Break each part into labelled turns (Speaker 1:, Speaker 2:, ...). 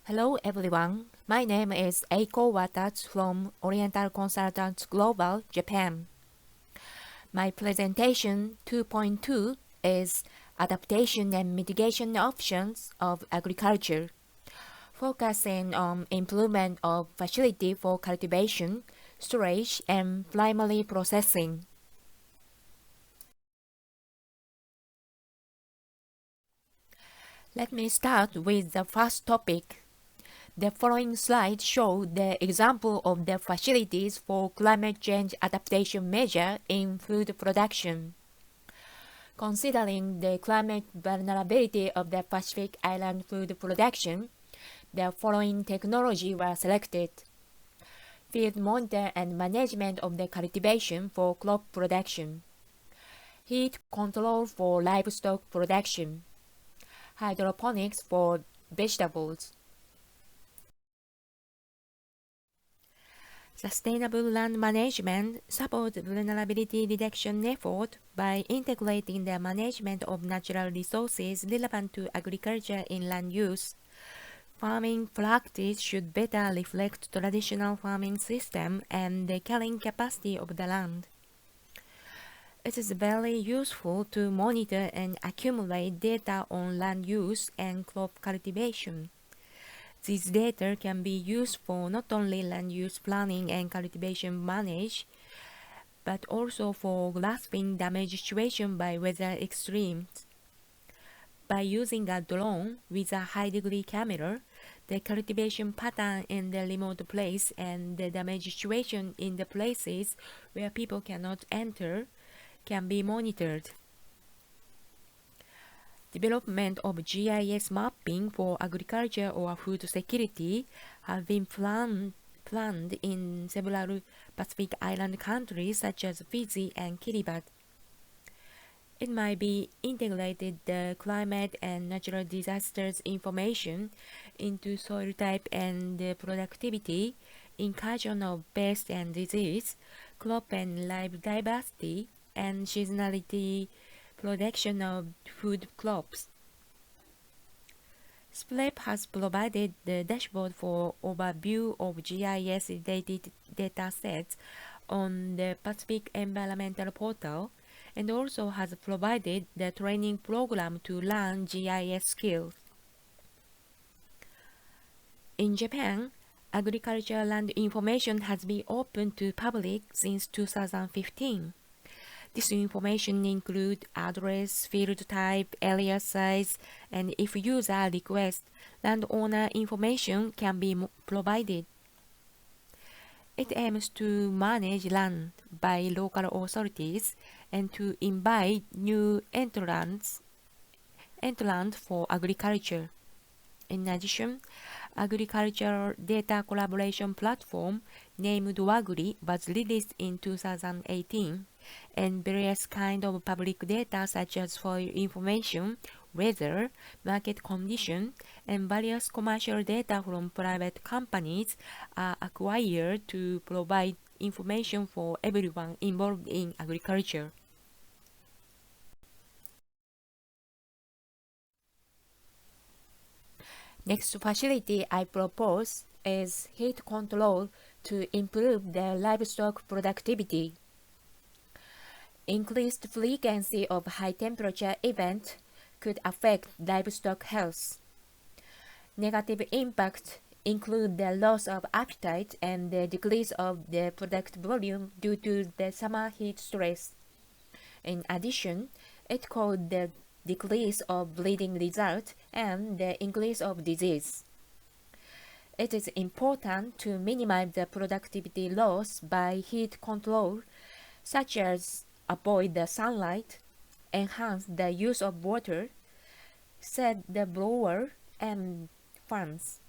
Speaker 1: Hello everyone, my name is Eiko Watats from Oriental Consultants Global, Japan. My presentation 2.2 is Adaptation and Mitigation Options of Agriculture, focusing on improvement of facility for cultivation, storage, and primary processing. Let me start with the first topic. The following slides show the example of the facilities for climate change adaptation measure in food production. Considering the climate vulnerability of the Pacific Island food production, the following technology were selected: field monitor and management of the cultivation for crop production, heat control for livestock production, hydroponics for vegetables. Sustainable land management supports vulnerability reduction effort by integrating the management of natural resources relevant to agriculture in land use. Farming practice should better reflect traditional farming system and the carrying capacity of the land. It is very useful to monitor and accumulate data on land use and crop cultivation. These data can be used for not only land use planning and cultivation management, but also for grasping damage situation by weather extremes. By using a drone with a high-degree camera, the cultivation pattern in the remote place and the damage situation in the places where people cannot enter can be monitored. Development of GIS mapping for agriculture or food security have been planned in several Pacific Island countries such as Fiji and Kiribati. It might be integrated the climate and natural disasters information into soil type and productivity, incursion of pest and disease, crop and life diversity, and seasonality production of food crops. SPLEP has provided the dashboard for overview of GIS-related datasets on the Pacific Environmental Portal, and also has provided the training program to learn GIS skills. In Japan, agricultural land information has been open to public since 2015. This information includes address, field type, area size, and if user requests, landowner information can be provided. It aims to manage land by local authorities and to invite new entrants for agriculture. In addition, agricultural data collaboration platform named WAGRI was released in 2018, and various kinds of public data such as soil information, weather, market condition, and various commercial data from private companies are acquired to provide information for everyone involved in agriculture. Next facility I propose is heat control to improve the livestock productivity. Increased frequency of high temperature events could affect livestock health. Negative impacts include the loss of appetite and the decrease of the product volume due to the summer heat stress. In addition, it caused the decrease of breeding results and the increase of disease. It is important to minimize the productivity loss by heat control, such as avoid the sunlight, enhance the use of water, set the blower, and fans.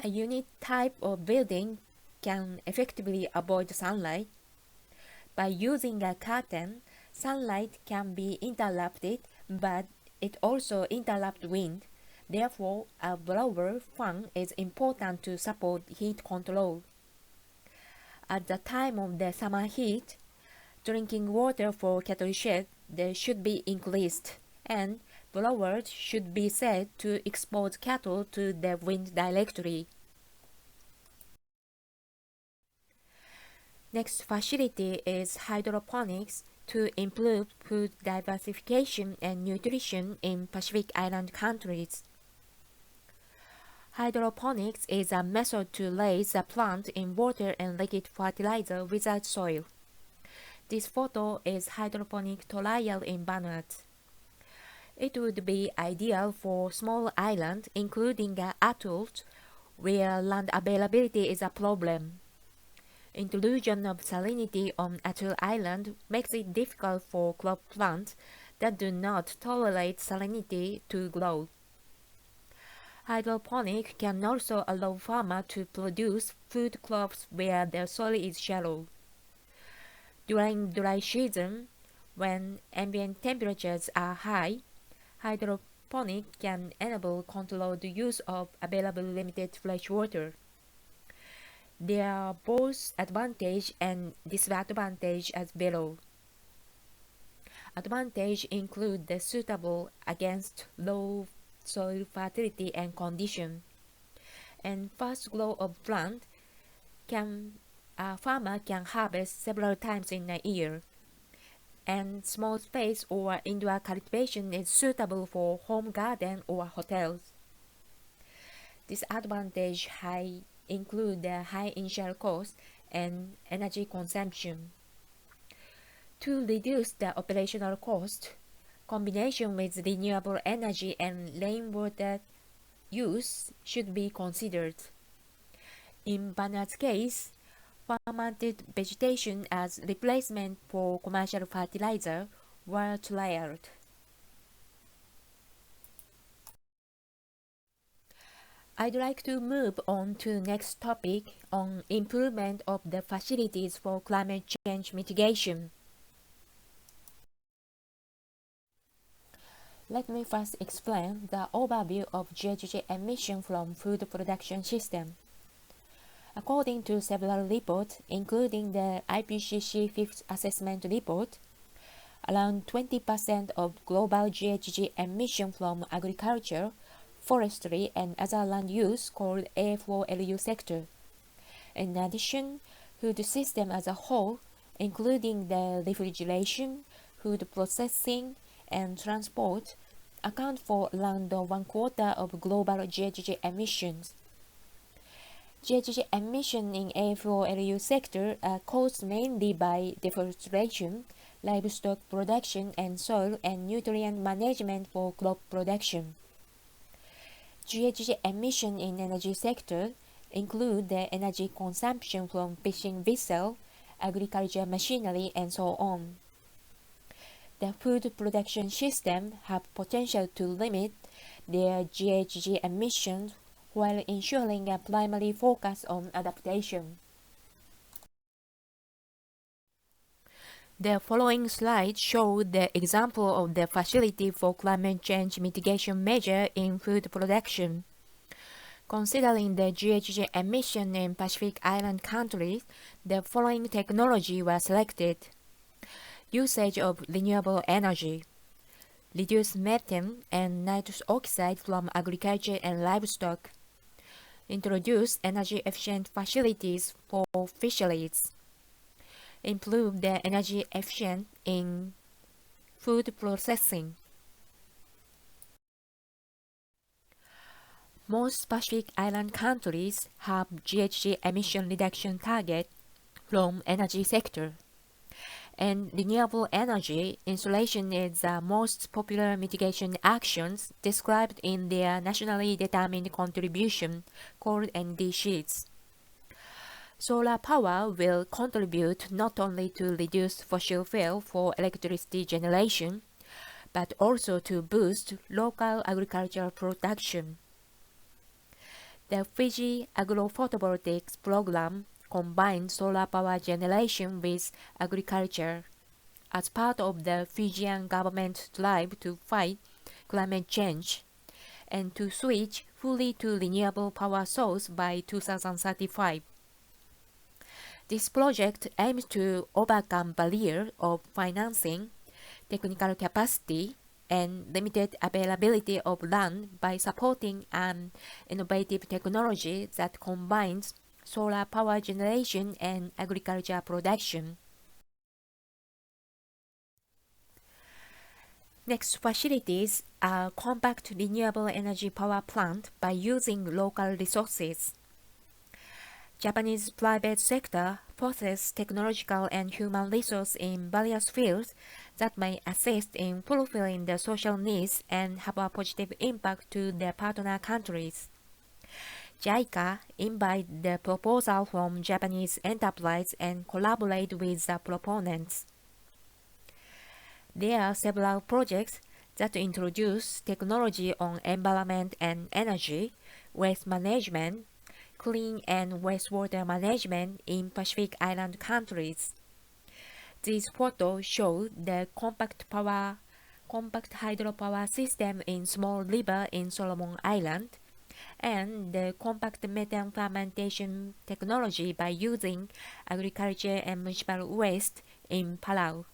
Speaker 1: A unit type of building can effectively avoid sunlight. By using a curtain, sunlight can be interrupted, but it also interrupts wind. Therefore, a blower fan is important to support heat control. At the time of the summer heat, drinking water for cattle shed should be increased, and blowers should be set to expose cattle to the wind directly. Next facility is hydroponics to improve food diversification and nutrition in Pacific Island countries. Hydroponics is a method to raise a plant in water and liquid fertilizer without soil. This photo is hydroponic trial in Vanuatu. It would be ideal for small islands, including atolls, where land availability is a problem. Intrusion of salinity on atoll island makes it difficult for crop plants that do not tolerate salinity to grow. Hydroponic can also allow farmers to produce food crops where the soil is shallow. During dry season, when ambient temperatures are high, hydroponic can enable controlled use of available limited fresh water. There are both advantages and disadvantages as below. Advantages include the suitable against low soil fertility and condition, and fast growth of plant a farmer can harvest several times in a year, and small space or indoor cultivation is suitable for home garden or hotels. Disadvantages include the high initial cost and energy consumption. To reduce the operational cost, combination with renewable energy and rainwater use should be considered. In Vanuatu's case, farm-mounted vegetation as replacement for commercial fertilizer were trialed. I'd like to move on to next topic on improvement of the facilities for climate change mitigation. Let me first explain the overview of GHG emission from food production system. According to several reports, including the IPCC Fifth Assessment Report, around 20% of global GHG emission from agriculture, forestry, and other land use called A4LU sector. In addition, food system as a whole, including the refrigeration, food processing, and transport, account for around 1/4 of global GHG emissions. GHG emission in A4LU sector are caused mainly by deforestation, livestock production, and soil and nutrient management for crop production. GHG emission in energy sector include the energy consumption from fishing vessel, agriculture machinery, and so on. The food production system have potential to limit their GHG emissions while ensuring a primary focus on adaptation. The following slides show the example of the facility for climate change mitigation measure in food production. Considering the GHG emission in Pacific Island countries, the following technology was selected. Usage of renewable energy, reduce methane and nitrous oxide from agriculture and livestock, introduce energy-efficient facilities for fisheries, improve the energy efficient in food processing. Most Pacific Island countries have GHG emission reduction target from energy sector, and renewable energy installation is the most popular mitigation actions described in their nationally determined contribution called ND sheets. Solar power will contribute not only to reduce fossil fuel for electricity generation, but also to boost local agricultural production. The Fiji Agrophotovoltaics program combines solar power generation with agriculture as part of the Fijian government drive to fight climate change and to switch fully to renewable power source by 2035. This project aims to overcome barriers of financing, technical capacity, and limited availability of land by supporting an innovative technology that combines solar power generation and agriculture production. Next facilities are compact renewable energy power plant by using local resources. Japanese private sector possesses technological and human resources in various fields that may assist in fulfilling the social needs and have a positive impact to their partner countries. JICA invite the proposal from Japanese enterprise and collaborate with the proponents. There are several projects that introduce technology on environment and energy, waste management, clean and wastewater management in Pacific Island countries. These photos show the compact hydropower system in Small River in Solomon Island and the compact methane fermentation technology by using agriculture and municipal waste in Palau.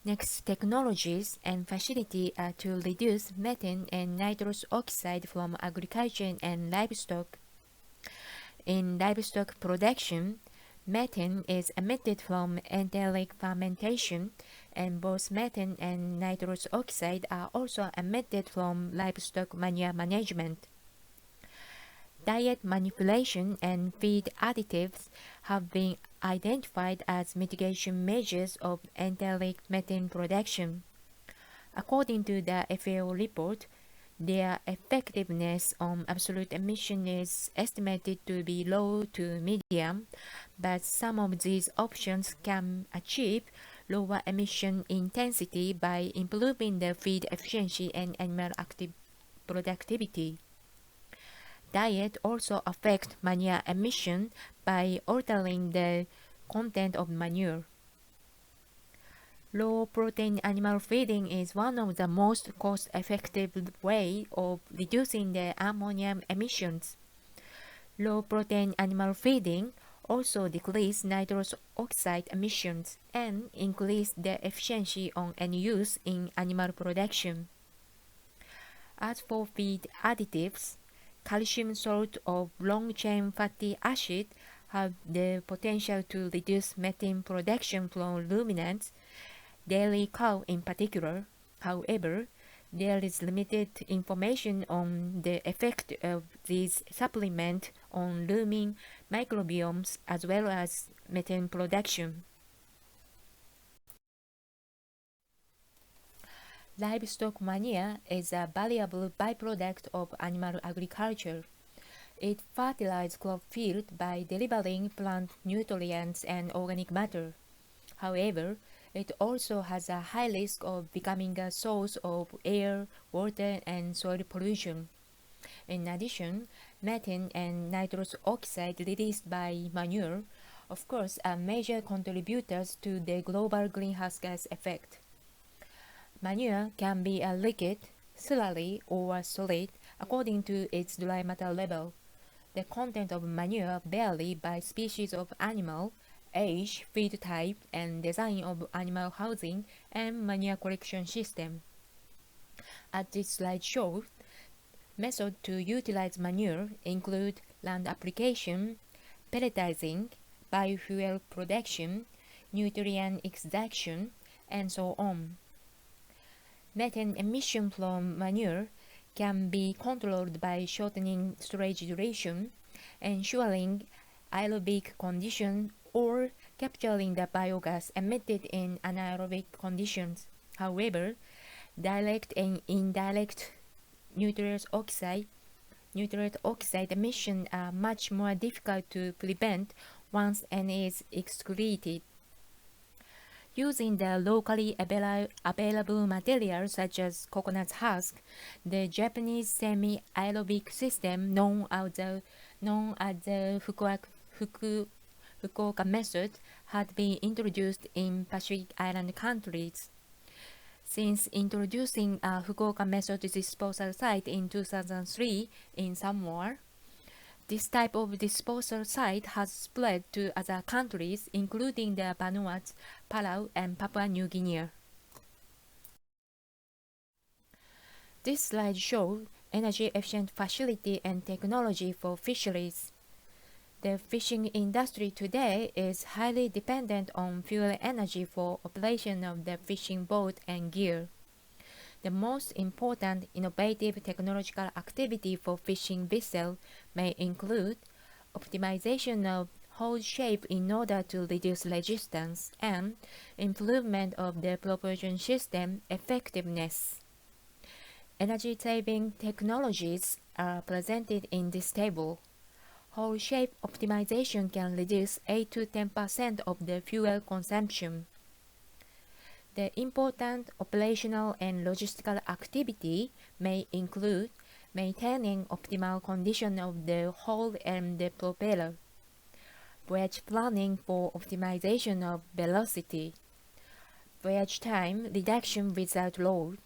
Speaker 1: Next, technologies and facility are to reduce methane and nitrous oxide from agriculture and livestock. In livestock production, methane is emitted from enteric fermentation, and both methane and nitrous oxide are also emitted from livestock manure management. Diet manipulation and feed additives have been identified as mitigation measures of enteric methane production. According to the FAO report, their effectiveness on absolute emission is estimated to be low to medium, but some of these options can achieve lower emission intensity by improving the feed efficiency and animal productivity. Diet also affects manure emission by altering the content of manure. Low-protein animal feeding is one of the most cost-effective ways of reducing the ammonia emissions. Low-protein animal feeding also decreases nitrous oxide emissions and increases the efficiency on end use in animal production. As for feed additives, calcium salt or long-chain fatty acid have the potential to reduce methane production from ruminants, dairy cow in particular. However, there is limited information on the effect of these supplements on rumen microbiomes as well as methane production. Livestock manure is a valuable byproduct of animal agriculture. It fertilizes crop fields by delivering plant nutrients and organic matter. However, it also has a high risk of becoming a source of air, water, and soil pollution. In addition, methane and nitrous oxide released by manure, of course, are major contributors to the global greenhouse gas effect. Manure can be a liquid, slurry, or solid according to its dry matter level. The content of manure varies by species of animal, age, feed type, and design of animal housing and manure collection system. As this slide shows, methods to utilize manure include land application, pelletizing, biofuel production, nutrient extraction, and so on. Methane emission from manure can be controlled by shortening storage duration, ensuring aerobic conditions, or capturing the biogas emitted in anaerobic conditions. However, direct and indirect nitrous oxide emission are much more difficult to prevent once N is excreted. Using the locally available materials such as coconut husk, the Japanese semi-aerobic system known as the Fukuoka method had been introduced in Pacific Island countries. Since introducing a Fukuoka method disposal site in 2003 in Samoa, this type of disposal site has spread to other countries, including the Vanuatu, Palau, and Papua New Guinea. This slide shows energy-efficient facility and technology for fisheries. The fishing industry today is highly dependent on fuel energy for operation of the fishing boat and gear. The most important innovative technological activity for fishing vessel may include optimization of hull shape in order to reduce resistance and improvement of the propulsion system effectiveness. Energy-saving technologies are presented in this table. Hull shape optimization can reduce 8 to 10% of the fuel consumption. The important operational and logistical activity may include maintaining optimal condition of the hull and the propeller, voyage planning for optimization of velocity, voyage time reduction without load,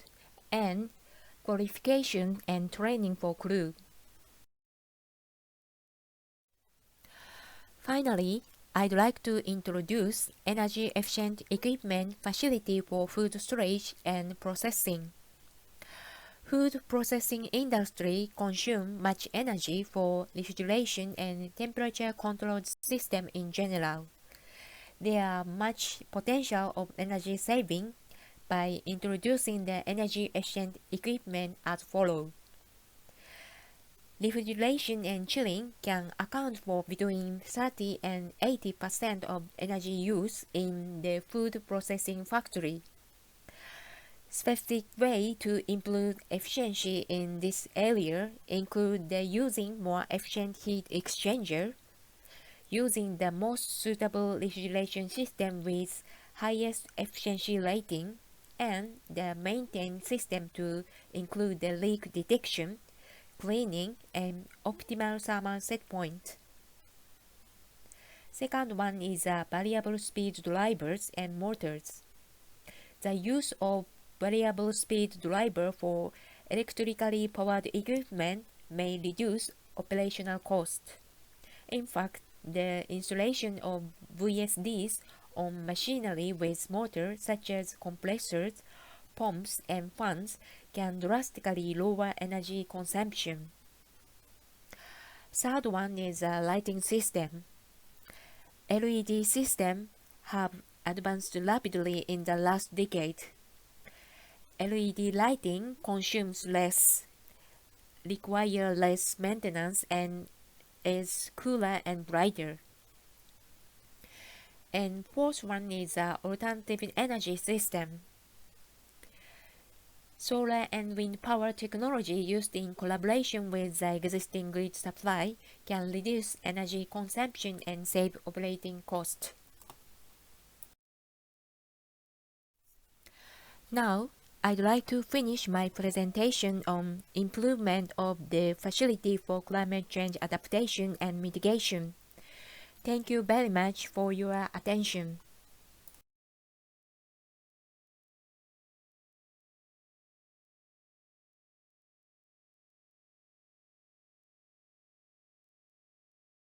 Speaker 1: and qualification and training for crew. Finally, I'd like to introduce energy-efficient equipment facility for food storage and processing. Food processing industry consume much energy for refrigeration and temperature-controlled system in general. There are much potential of energy saving by introducing the energy-efficient equipment as follows. Refrigeration and chilling can account for between 30 and 80% of energy use in the food processing factory. Specific ways to improve efficiency in this area include the using more efficient heat exchanger, using the most suitable refrigeration system with highest efficiency rating, and the maintenance system to include the leak detection, cleaning, and optimal thermal set point. Second one is variable speed drivers and motors. The use of variable speed driver for electrically powered equipment may reduce operational cost. In fact, the installation of VSDs on machinery with motors such as compressors, pumps, and fans can drastically lower energy consumption. Third one is a lighting system. LED systems have advanced rapidly in the last decade. LED lighting consumes less, requires less maintenance, and is cooler and brighter. And fourth one is alternative energy system. Solar and wind power technology used in collaboration with the existing grid supply can reduce energy consumption and save operating cost. Now, I'd like to finish my presentation on improvement of the facility for climate change adaptation and mitigation. Thank you very much for your attention.